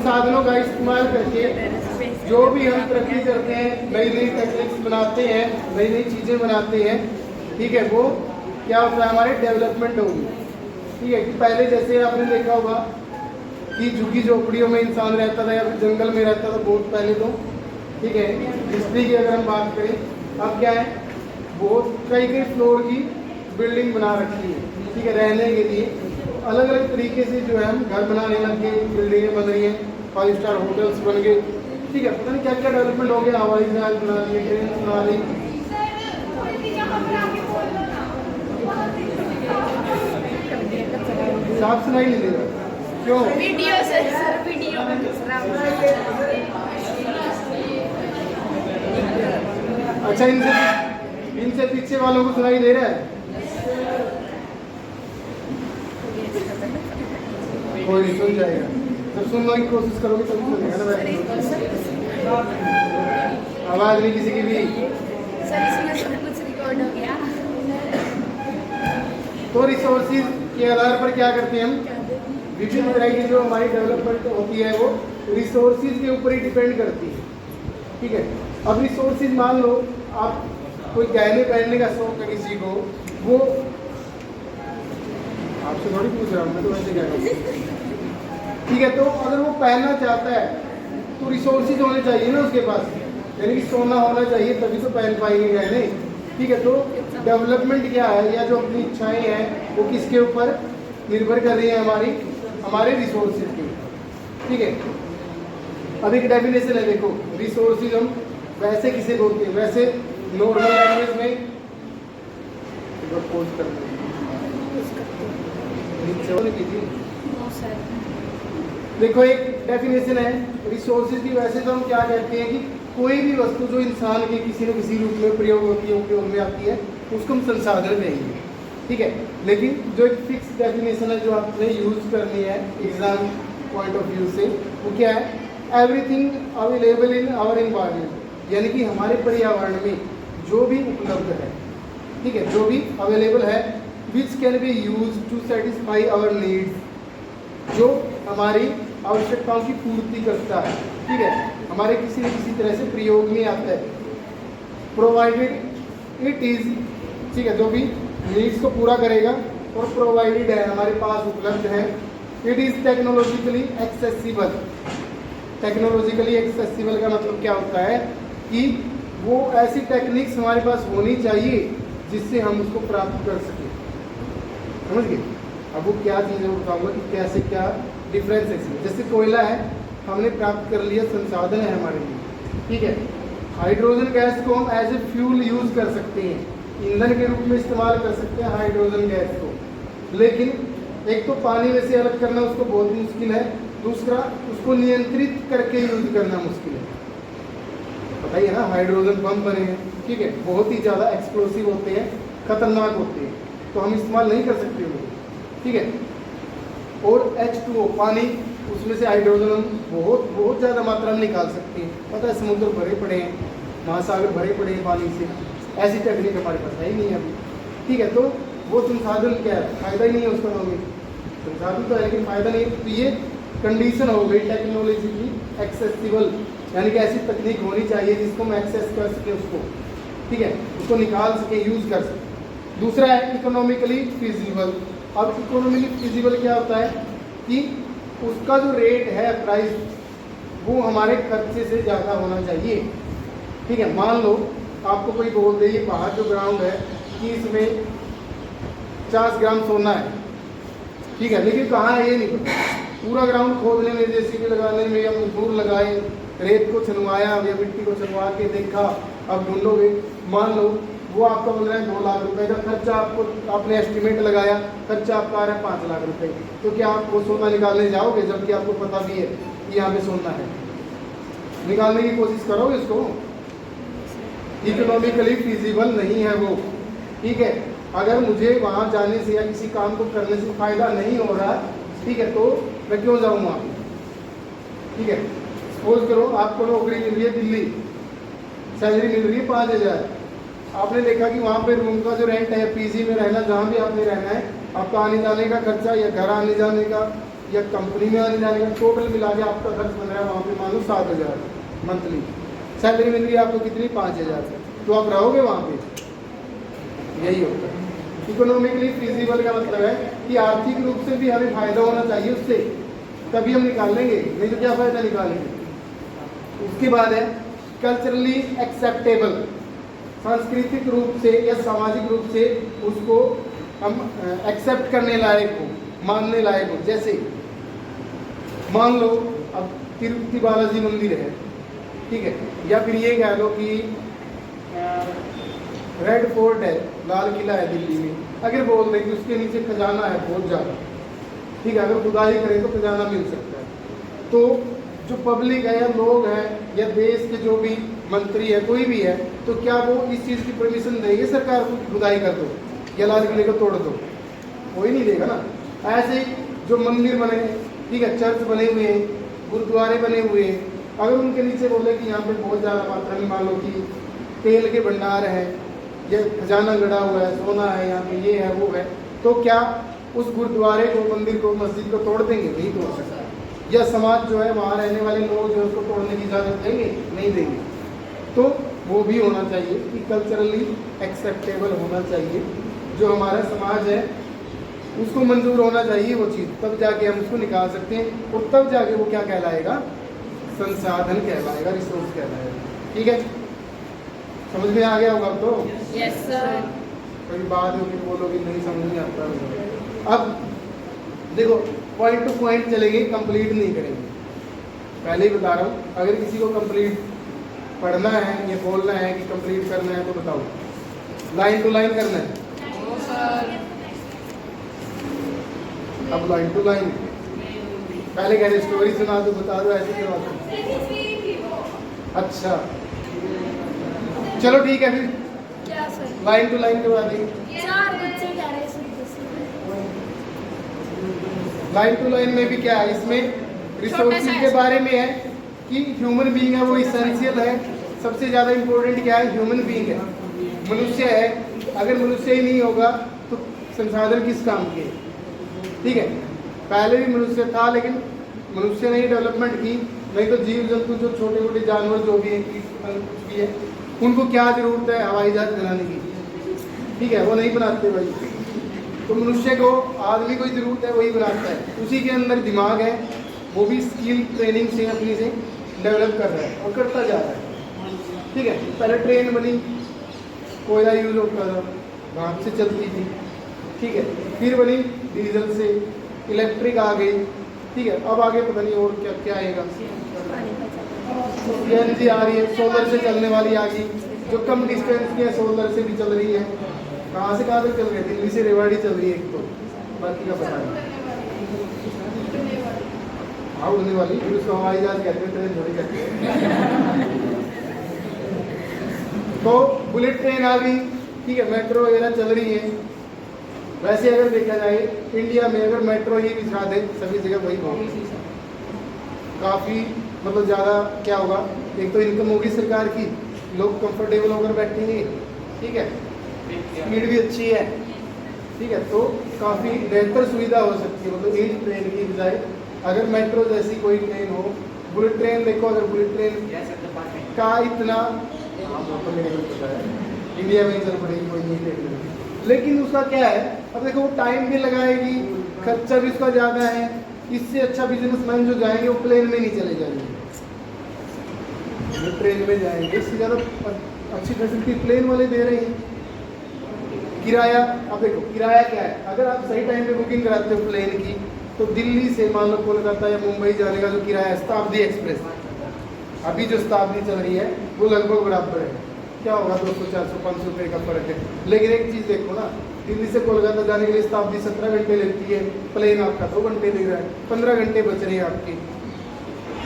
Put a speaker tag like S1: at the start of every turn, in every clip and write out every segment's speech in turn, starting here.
S1: संसाधनों का इस्तेमाल करके जो भी हम तरक्की करते हैं, नई नई टेक्निक्स बनाते हैं, नई नई चीज़ें बनाते हैं, ठीक है, वो क्या होता है, हमारे डेवलपमेंट होगी। ठीक है, कि पहले जैसे आपने देखा होगा कि झुग्गी झोपड़ियों में इंसान रहता था या फिर जंगल में रहता था बहुत पहले तो। ठीक है, हिस्ट्री की अगर हम बात करें, अब क्या है, बहुत कई कई फ्लोर की बिल्डिंग बना रखी है। ठीक है, रहने के लिए अलग अलग तरीके से जो है हम घर बनाने लग गए, बिल्डिंगें बन रही हैं, 5 स्टार होटल्स बन गए। ठीक है, पता नहीं क्या क्या डेवलपमेंट हो गया, हवाई जहाज बना लिए, ट्रेन बना ली। साफ सुनाई नहीं दे रहा, क्यों?
S2: वीडियो सर वीडियो
S1: अच्छा, इनसे पीछे वालों को सुनाई दे रहा है? कोई नहीं, सुन जाएगा। जब सुनने की कोशिश करोगे तभी सुनेगा ना भाई। आवाज नहीं किसी की भी।
S2: सर इसमें सब कुछ रिकॉर्ड हो गया।
S1: तो रिसोर्सेज के आधार पर क्या करते हैं हम, विभिन्न तरह की जो हमारी डेवलपमेंट होती है वो रिसोर्सेज के ऊपर ही डिपेंड करती है। ठीक है, अब रिसोर्सेज मान लो आप कोई गहने पहनने का शौक है किसी को, वो आपसे थोड़ी पूछ रहा हूँ, मैं तो वैसे कह रहा हूँ। ठीक है, तो अगर वो पहनना चाहता है तो रिसोर्सेज होने चाहिए ना उसके पास, यानी कि सोना होना चाहिए तभी तो पहन पाएंगे गहने। ठीक है, तो डेवलपमेंट क्या है, या जो अपनी इच्छाएं हैं वो किसके ऊपर निर्भर कर रही है, हमारे रिसोर्सेज के। ठीक है, अब एक डेफिनेशन है, देखो रिसोर्सेज हम वैसे किसे बोलते हैं, वैसे नॉर्मल लैंग्वेज में पोस्ट करते हैं। देखो एक डेफिनेशन है रिसोर्सेज की, वैसे तो हम क्या कहते हैं कि कोई भी वस्तु जो इंसान के किसी न किसी रूप में प्रयोग होती है, उपयोग में आती है, उसको हम संसाधन कहेंगे। ठीक है, लेकिन जो एक फिक्स डेफिनेशन है जो आपने यूज करनी है एग्जाम पॉइंट ऑफ व्यू से, वो क्या है, everything available in our environment, यानी कि हमारे पर्यावरण में जो भी उपलब्ध है, ठीक है, जो भी अवेलेबल है, which can be use to satisfy our needs, जो हमारी आवश्यकताओं की पूर्ति करता है। ठीक है, हमारे किसी न किसी तरह से प्रयोग में आता है, प्रोवाइडेड इट इज, ठीक है, जो भी नीड्स को पूरा करेगा और प्रोवाइडेड है, हमारे पास उपलब्ध है। It is technologically accessible. Technologically accessible का मतलब क्या होता है कि वो ऐसी टेक्निक्स हमारे पास होनी चाहिए जिससे हम उसको प्राप्त कर सकें। समझ गए? अब वो क्या चीज़ है बताऊंगा कि कैसे क्या डिफरेंस है इसमें। जैसे कोयला है, हमने प्राप्त कर लिया, संसाधन है हमारे लिए। ठीक है, हाइड्रोजन गैस को हम एज ए फ्यूल यूज कर सकते हैं, ईंधन के रूप में इस्तेमाल कर सकते हैं हाइड्रोजन गैस को, लेकिन एक तो पानी में से अलग करना उसको बहुत मुश्किल है, दूसरा उसको नियंत्रित करके यूज करना मुश्किल है। पता ही है ना, हाइड्रोजन बम बने हैं, ठीक है, बहुत ही ज़्यादा एक्सप्लोसिव होते हैं, खतरनाक होते हैं, तो हम इस्तेमाल नहीं कर सकते उनको। ठीक है, और H2O पानी, उसमें से हाइड्रोजन हम बहुत ज़्यादा मात्रा में निकाल सकते हैं। पता है समुद्र भरे पड़े हैं, महासागर भरे पड़े हैं पानी से, ऐसी टेक्निक हमारे पास है ही नहीं अभी। ठीक है, तो वो संसाधन क्या है, फायदा ही नहीं है उसका, हमें संसाधन तो है लेकिन फायदा नहीं है। तो ये कंडीशन हो गई टेक्नोलॉजी की एक्सेसिबल, यानी कि ऐसी तकनीक होनी चाहिए जिसको हम एक्सेस कर सके उसको, ठीक है, उसको निकाल सके, यूज कर सके। दूसरा है इकोनॉमिकली फिजिबल। अब इकोनॉमिकली फिजिबल क्या होता है कि उसका जो रेट है, प्राइस, वो हमारे खर्चे से ज़्यादा होना चाहिए। ठीक है, मान लो आपको कोई बोल दे ये बाहर जो ग्राउंड है कि इसमें 50 ग्राम सोना है, ठीक है, लेकिन कहाँ है ये नहीं पता। पूरा ग्राउंड खोदने में, जेसीबी लगाने में, या मजदूर लगाए, रेत को छनवाया या मिट्टी को छनवा के देखा, अब ढूंढोगे, मान लो वो आपका बोल रहा है 2 लाख रुपए का खर्चा, आपने एस्टिमेट लगाया, खर्चा आपका आ रहा है 5 लाख रुपए, तो क्या आप वो सोना निकालने जाओगे जबकि आपको पता भी है कि यहाँ पे सोना है? निकालने की कोशिश करोगे उसको? इकोनॉमिकली फिजिबल नहीं है वो। ठीक है, अगर मुझे वहाँ जाने से या किसी काम को करने से फायदा नहीं हो रहा, ठीक है, तो मैं क्यों जाऊँ वहाँ? ठीक है, सपोज करो आपको नौकरी मिल रही है दिल्ली, सैलरी मिल रही है 5,000, आपने देखा कि वहाँ पे रूम का जो रेंट है, पीजी में रहना, जहाँ भी आपने रहना है, आपका आने जाने का खर्चा या घर आने जाने का या कंपनी में आने जाने का, टोटल मिला के आपका खर्च बन रहा है वहाँ पे मान लो 7,000 मंथली, सैलरी मिल रही है आपको कितनी 5,000, तो आप रहोगे वहाँ पे? यही होता है। इकोनॉमिकली फिजिबल का मतलब है कि आर्थिक रूप से भी हमें फायदा होना चाहिए उससे, तभी हम निकाल लेंगे, नहीं तो क्या फायदा निकालेंगे। उसके बाद है कल्चरली एक्सेप्टेबल, सांस्कृतिक रूप से या सामाजिक रूप से उसको हम एक्सेप्ट करने लायक हो, मानने लायक हो। जैसे मान लो अब तिरुपति बालाजी मंदिर है, ठीक है, या फिर ये कह लो कि रेड फोर्ट है, लाल किला है दिल्ली में, अगर बोल दें कि उसके नीचे खजाना है बहुत ज़्यादा, ठीक है, अगर खुदाई करें तो खजाना मिल सकता है, तो जो पब्लिक है या लोग हैं या देश के जो भी मंत्री है कोई भी है, तो क्या वो इस चीज़ की परमिशन देंगे सरकार को कि खुदाई कर दो या लाल किले को तोड़ दो? कोई नहीं देगा ना। ऐसे ही जो मंदिर बने, ठीक है, चर्च बने हुए हैं, गुरुद्वारे बने हुए हैं, अगर उनके नीचे बोले कि यहाँ पे बहुत ज़्यादा मात्रा में मान लो कि तेल के भंडार है या खजाना गड़ा हुआ है, सोना है, यहाँ पे ये है वो है, तो क्या उस गुरुद्वारे को, मंदिर को, मस्जिद को तोड़ देंगे? नहीं तोड़ सकता। या समाज जो है, वहाँ रहने वाले लोग जो है उसको तोड़ने की इजाज़त देंगे? नहीं देंगे। तो वो भी होना चाहिए कि कल्चरली एक्सेप्टेबल होना चाहिए, जो हमारा समाज है उसको मंजूर होना चाहिए वो चीज़, तब जाके हम उसको निकाल सकते हैं, और तब जाके वो क्या कहलाएगा? संसाधन कहलाएगा, रिसोर्स कहलाएगा। ठीक है, समझ में आ गया होगा तो?
S2: Yes sir.
S1: कभी बाद में फिर बोलोगे नहीं समझ नहीं आता। अब देखो पॉइंट टू पॉइंट चलेंगे, कंप्लीट नहीं करेंगे। पहले ही बता रहा हूँ, अगर किसी को कंप्लीट पढ़ना है या बोलना है कि कंप्लीट करना है तो बताओ, लाइन टू लाइन करना है? अब लाइन टू लाइन, पहले कह रहे स्टोरी सुना दो, बता दो, ऐसे करवा दो। अच्छा चलो ठीक है, फिर
S2: क्या सर?
S1: लाइन टू लाइन करवा देंगे।
S2: 4 बच्चे कह रहे हैं सर।
S1: लाइन टू लाइन में भी क्या है, इसमें रिसोर्सेज के बारे में है कि ह्यूमन बीइंग है वो इसेंशियल है। सबसे ज़्यादा इम्पोर्टेंट क्या है? ह्यूमन बीइंग है, मनुष्य है। अगर मनुष्य ही नहीं होगा तो संसाधन किस काम के? ठीक है, पहले भी मनुष्य था लेकिन मनुष्य ने ही डेवलपमेंट की, नहीं तो जीव जंतु जो छोटे छोटे जानवर जो भी हैं, कीट पतंग कुछ भी है, उनको क्या ज़रूरत है हवाई जहाज बनाने की? ठीक है, वो नहीं बनाते भाई। तो मनुष्य को, आदमी को ही ज़रूरत है, वही बनाता है। उसी के अंदर दिमाग है, वो भी स्किल ट्रेनिंग से अपनी से डेवलप कर रहा है और करता जा रहा है। ठीक है, पहले ट्रेन बनी, कोयला यूज होता था, भाप से चलती थी। ठीक है, फिर बनी डीजल से, इलेक्ट्रिक आ गई। ठीक है, अब आगे पता नहीं और क्या क्या आएगा। सीएनजी आ रही है, सोलर से चलने वाली आ गई, जो कम डिस्टेंस की है सोलर से भी चल रही है। कहाँ से कहाँ तक चल रही है? दिल्ली से रेवाड़ी चल रही है एक, तो बाकी का पता नहीं। हाँ, उड़ने वाली, फिर उसको हवाई जहाज कहते हैं, ट्रेन थोड़ी कहते हैं। तो बुलेट ट्रेन आ गई, ठीक है, मेट्रो वगैरह चल रही है। वैसे अगर देखा जाए इंडिया में अगर मेट्रो ही बिछा दे सभी जगह वही होगी, काफ़ी मतलब ज़्यादा क्या होगा, एक तो इनकम होगी सरकार की, लोग कंफर्टेबल होकर बैठेंगे। ठीक है, स्पीड भी अच्छी है। ठीक है, तो काफ़ी बेहतर सुविधा हो सकती है, मतलब एक ट्रेन की बजाय अगर मेट्रो जैसी कोई ट्रेन हो। बुलेट ट्रेन देखो, अगर बुलेट ट्रेन का इतना, तो मेरे को पता है इंडिया में ही चल पड़ेगी कोई नहीं ट्रेन, लेकिन उसका क्या है, अब देखो वो टाइम भी लगाएगी, खर्चा भी उसका ज़्यादा है। इससे अच्छा बिजनेसमैन जो जाएंगे वो प्लेन में नहीं चले जाएंगे, वो ट्रेन में जाएंगे। इससे ज़्यादा अच्छी फैसिलिटी प्लेन वाले दे रहे हैं। किराया, अब देखो किराया क्या है, अगर आप सही टाइम पे बुकिंग कराते हो प्लेन की, तो दिल्ली से मान लो कोलकाता या मुंबई जाने का जो किराया है शताब्दी एक्सप्रेस, अभी जो शताब्दी चल रही है वो लगभग बराबर है। क्या होगा, 200, 400, 500 रुपये का फर्क है। लेकिन एक चीज़ देखो ना, दिल्ली से कोलकाता जाने के लिए शताब्दी 17 घंटे लगती है, प्लेन आपका 2 घंटे ले रहा है, 15 घंटे बच रहे हैं आपके।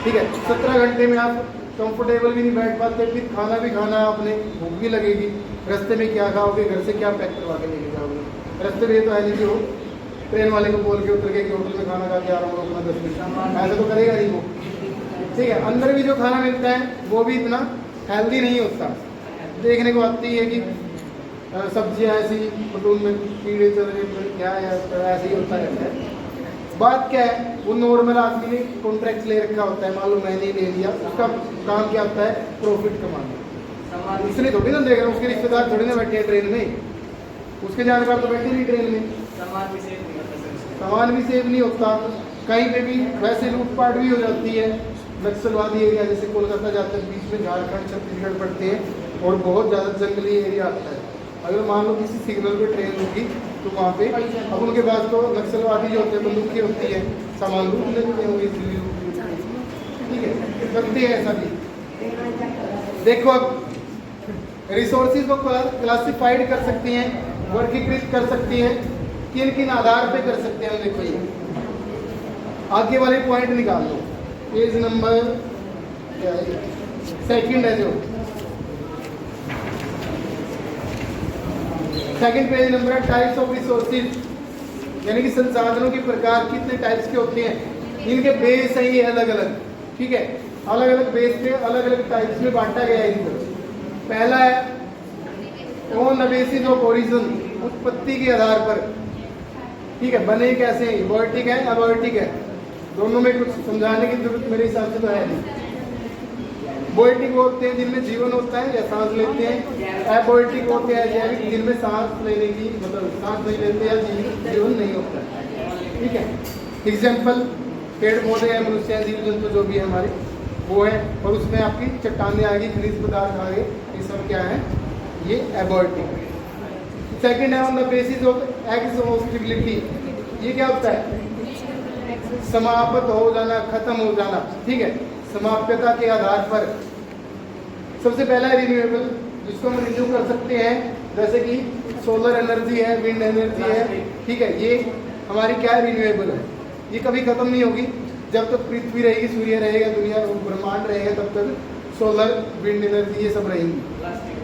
S1: ठीक है, 17 घंटे में आप कंफर्टेबल भी नहीं बैठ पाते, फिर खाना भी खाना आपने, भूख भी लगेगी, रास्ते में क्या खाओगे, घर से क्या पैक करवा के लेके जाओगे? रास्ते में ये तो है नहीं कि हो ट्रेन वाले को बोल के उतर के होटल में खाना खा के आ रहा हूँ अपना 10 मिनट, ऐसा तो करेगा नहीं वो। ठीक है, अंदर भी जो खाना मिलता है वो भी इतना हेल्दी नहीं होता। देखने को आती है कि सब्जियां ऐसी बटून में कीड़े चल रहे, क्या है, ऐसे ही होता रहता है। बात क्या है, वो नॉर्मल आदमी ने कॉन्ट्रैक्ट ले रखा होता है, मान लो मैंने ले लिया, उसका काम क्या होता है, प्रॉफिट कमाना। उसने थोड़ी ना देख रहा, उसके रिश्तेदार थोड़ी ना बैठे हैं ट्रेन में, उसके जानकार तो बैठे नहीं ट्रेन में, सामान भी सेव नहीं होता, कहीं पे भी वैसे लूटपाट भी हो जाती है। नक्सलवादी एरिया जैसे कोलकाता जाते हैं, बीच में झारखंड छत्तीसगढ़ पड़ते हैं और बहुत ज़्यादा जंगली एरिया आता है। अगर मान लो किसी सिग्नल पे ट्रेन होगी तो वहाँ पे अब उनके पास तो नक्सलवादी जो होते हैं बंदूकें होती है, सामान लूट लेते होंगे, ठीक है, करते हैं ऐसा भी। देखो अब रिसोर्सेज को क्लासिफाइड कर सकती हैं, वर्गीकृत कर सकती हैं, किन किन आधार पे कर सकते हैं। देखो ये आगे वाले पॉइंट निकाल लो, पेज नंबर क्या है, सेकंड है जो सेकंड पेज नंबर है, टाइप्स ऑफ रिसोर्सेज, यानी कि संसाधनों के प्रकार कितने टाइप्स के होते हैं, इनके बेस है ये अलग अलग, ठीक है, अलग अलग बेस पे अलग अलग टाइप्स में बांटा गया है इनको। पहला है on the basis of origin, उत्पत्ति के आधार पर, ठीक है, बने कैसे हैं, इबोटिक है अबोटिक है, दोनों में कुछ समझाने की जरूरत मेरे हिसाब से तो है नहीं। बोइटिक होते हैं जिनमें जीवन होता है या सांस लेते हैं, एबोइटिक होते हैं जैविक जिनमें सांस लेने की मतलब सांस नहीं लेते या जीवन नहीं होता है, ठीक है। एग्जाम्पल पेड़ पौधे हैं, मनुष्य हैं, जीव जंतु जो भी है हमारे वो है, और उसमें आपकी चट्टानें आ गई, खनिज पदार्थ आ गए, ये सब क्या है, ये एबोइटिक। सेकेंड है ऑन द बेसिस ऑफ एक्सहॉस्टिबिलिटी, ये क्या होता है, समाप्त हो जाना, खत्म हो जाना, ठीक है, समाप्यता के आधार पर। सबसे पहला है रिन्यूएबल, जिसको हम रिन्यू कर सकते हैं, जैसे कि सोलर एनर्जी है, विंड एनर्जी है, ठीक है, ये हमारी क्या है, रिन्यूएबल है, ये कभी खत्म नहीं होगी, जब तक पृथ्वी रहेगी, सूर्य रहेगा, दुनिया ब्रह्मांड रहेगा, तब तक सोलर विंड एनर्जी ये सब रहेंगी।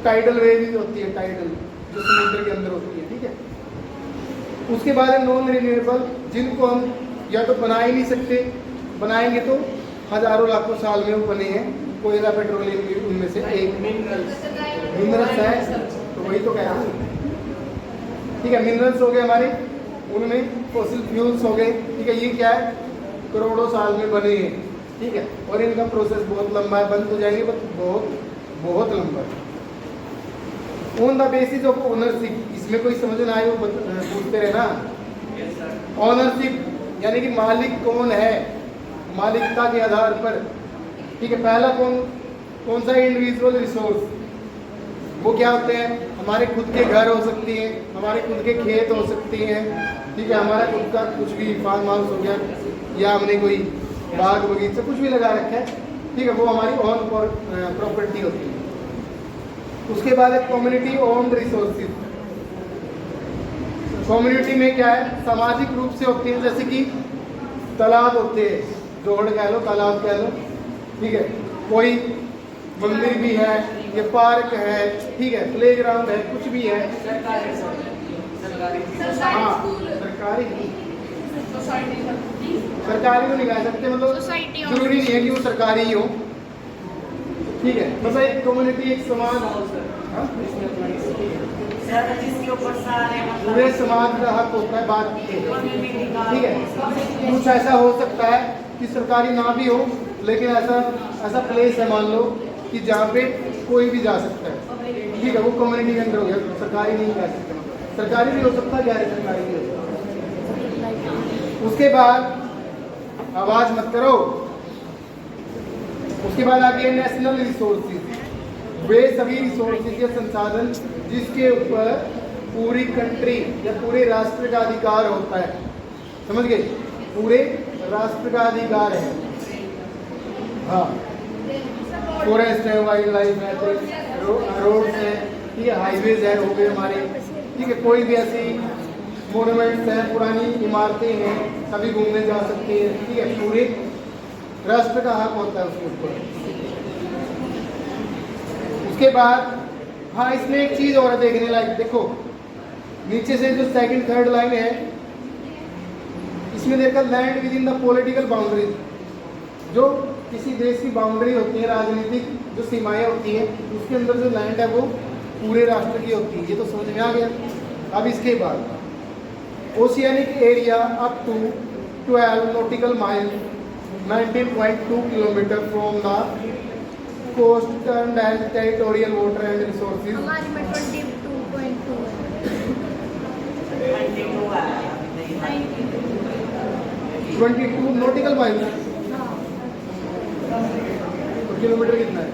S1: टाइडल वेव होती है, टाइडल जो समुद्र के अंदर होती है, ठीक है। उसके बाद है नॉन रिन्यूएबल, जिनको हम या तो बना ही नहीं सकते, बनाएंगे तो हजारों लाखों साल में वो बने हैं, कोयला पेट्रोलियम भी उनमें से एक। मिनरल्स है तो वही तो कह रहा हूँ, ठीक है, मिनरल्स हो गए हमारे, उनमें फॉसिल फ्यूल्स हो गए, ठीक है, ये क्या है, करोड़ों साल में बने हैं, ठीक है, और इनका प्रोसेस बहुत लंबा है, बंद हो जाएंगे बट बहुत बहुत लंबा है। On the basis of ownership, इसमें कोई समझ ना आए वो पूछते रहे ना। ओनरशिप यानी कि मालिक कौन है, मालिकता के आधार पर, ठीक है। पहला कौन सा इंडिविजुअल रिसोर्स, वो क्या होते हैं, हमारे खुद के घर हो सकती हैं, हमारे खुद के खेत हो सकते हैं, ठीक है, हमारा खुद का कुछ भी फार्म हाउस हो गया, या हमने कोई बाग बगीचा कुछ भी लगा रखा है, ठीक है, वो हमारी ओन प्रॉपर्टी होती है। उसके बाद एक कम्युनिटी ओन्ड रिसोर्सेज, कम्युनिटी में क्या है, सामाजिक रूप से होती है, जैसे कि तालाब होते हैं, जोड़ कह लो, तालाब कह लो, ठीक है, कोई मंदिर भी है, ये पार्क है, ठीक है, प्लेग्राउंड है, कुछ भी है, हाँ सरकारी तो नहीं कह सकते, मतलब जरूरी नहीं है कि वो सरकारी ही हो, ठीक है, मतलब एक कम्युनिटी, एक समाज, पूरे समाज का हक होता है बात, ठीक है। कुछ ऐसा हो सकता है कि सरकारी ना भी हो, लेकिन ऐसा प्लेस है मान लो कि जहाँ पे कोई भी जा सकता है, ठीक है, वो कम्युनिटी के अंदर हो गया, सरकारी नहीं कह सकते, मतलब सरकारी भी हो सकता है, गैर सरकारी भी हो सकता है। उसके बाद आवाज मत करो, उसके बाद आ गया नेशनल रिसोर्सेज, वे सभी रिसोर्सेज या संसाधन जिसके ऊपर पूरी कंट्री या पूरे राष्ट्र का अधिकार होता है, समझ गए, पूरे राष्ट्र का अधिकार है, हाँ, फॉरेस्ट है, वाइल्ड लाइफ है, रोड्स है, ठीक है, हाईवेज है, हो गए हमारे, ठीक है, कोई भी ऐसी मोन्यूमेंट्स हैं, पुरानी इमारतें हैं, सभी घूमने जा सकते हैं, ठीक है, पूरे राष्ट्र का हक होता है उसके ऊपर। उसके बाद हाँ, इसमें एक चीज और देखने लायक, देखो नीचे से जो सेकंड थर्ड लाइन है, इसमें देखा land with in the political boundaries, जो किसी देश की बाउंड्री होती है, राजनीतिक जो सीमाएं होती हैं, उसके अंदर जो लैंड है वो पूरे राष्ट्र की होती है, ये तो समझ में आ गया। अब इसके बाद oceanic area up to 12 nautical miles, 19.2 kilometer from the coast termed as territorial water and resources.
S2: हमारी में 22.2 है
S1: 22 nautical miles. तो किलोमीटर कितना है?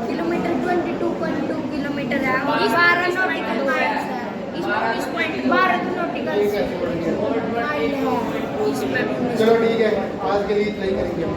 S2: किलोमीटर 22.2 किलोमीटर है और 12 नॉटिकल माइल्स है इसमें 20.12 नॉटिकल
S1: ये कैसे बढ़ गया?
S2: माइल है इसमें
S1: चलो ठीक है, आज के लिए इतना ही करेंगे हम।